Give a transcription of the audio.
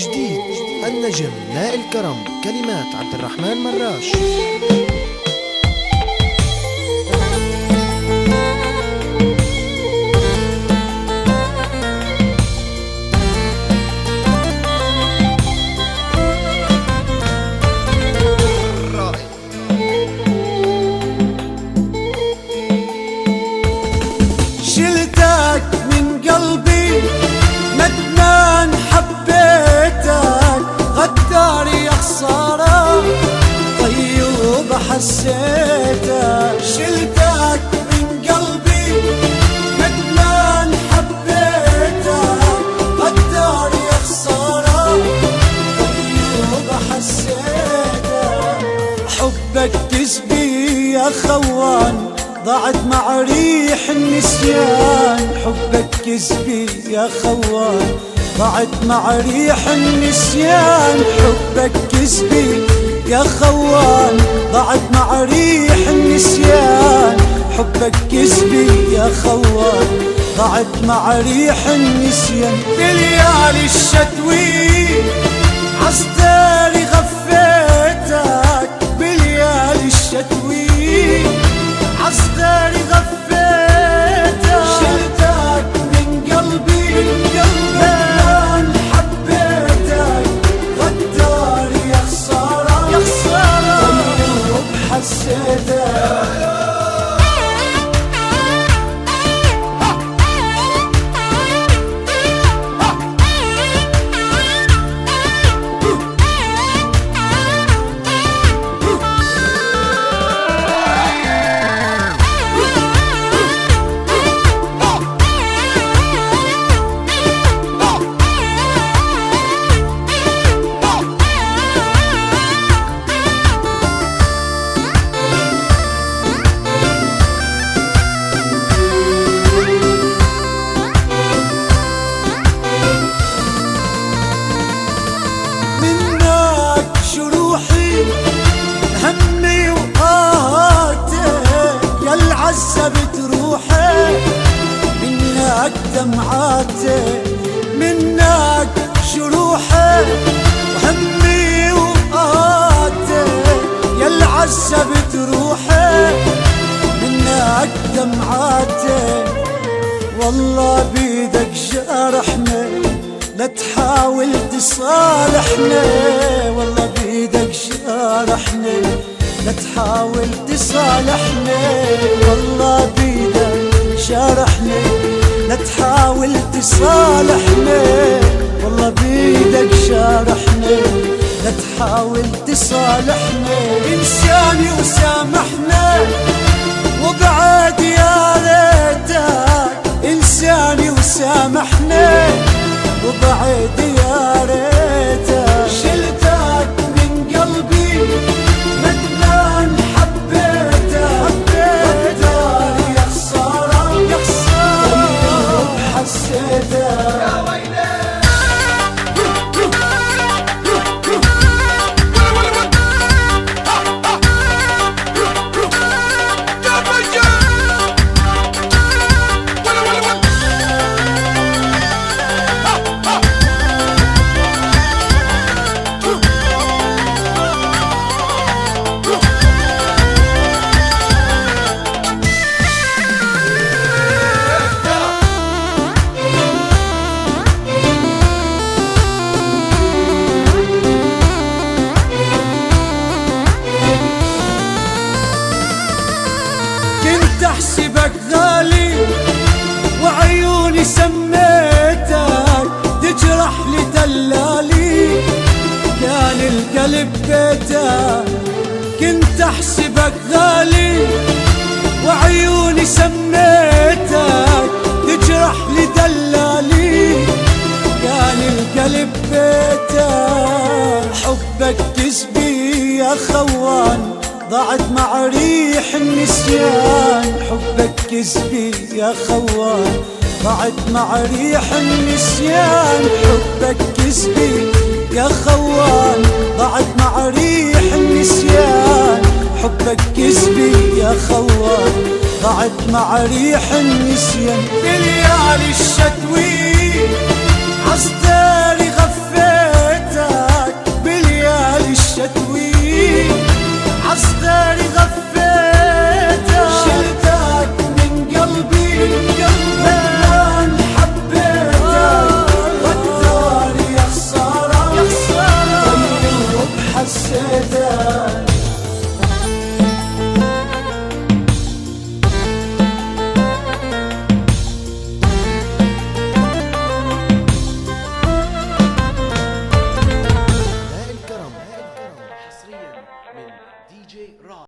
جديد النجم نائل كرم، كلمات عبد الرحمن مراش. شلتك من قلبي ندمان حبيتك، غدار يا خسارة طيب حسيتك. شلتك من قلبي ندمان حبيتك، غدار يا خسارة طيب حسيتك. حبك كسبي يا خوان ضاعت مع ريح النسيان، حبك كسبي يا خوان ضاعت مع ريح النسيان. حبك كسبي يا خوان ضاعت مع ريح النسيان، حبك كسبي يا خوان ضاعت مع ريح النسيان. بليالي الشتوي عالداري غفيتك، بليالي الشتوي عالداري غفيتك. شلتك من قلبي ندمان حبيتك، غدار يا خسارة يا خسارة طيب حسيتك. همي وقاتي يا العذبت روحي، منك دمعاتي منك جروحي. وهمي وقاتي يا العذبت روحي، منك دمعاتي. والله بيدك جرحنا لا تحاول تصالحنا، والله بيدك جرحنا لا تحاول تصالحنا. والله بيدك جرحنا لا تحاول تصالحنا، والله بيدك جرحنا لا تحاول تصالحنا. انساني وسامحنا وبعد يا ريتك، انساني وسامحنا وبعد يا ريتك. شلتك من قلبي ندمان حبيتك، غدار يا خسارة يا خسارة طيب حسيتك. يا ويلي احسبك غالي وعيوني سميتك، تجرح لي دلالي كان القلب بيتك. كنت احسبك غالي وعيوني سميتك، تجرح لي دلالي كان القلب بيتك. حبك كسبي يا خوان ضاعت مع ريح النسيان، حبك كسبي يا خوان ضاعت مع ريح النسيان. حبك كسبي يا خوان ضاعت مع ريح النسيان، حبك كسبي يا خوان ضاعت مع ريح النسيان. بليالي الشتوي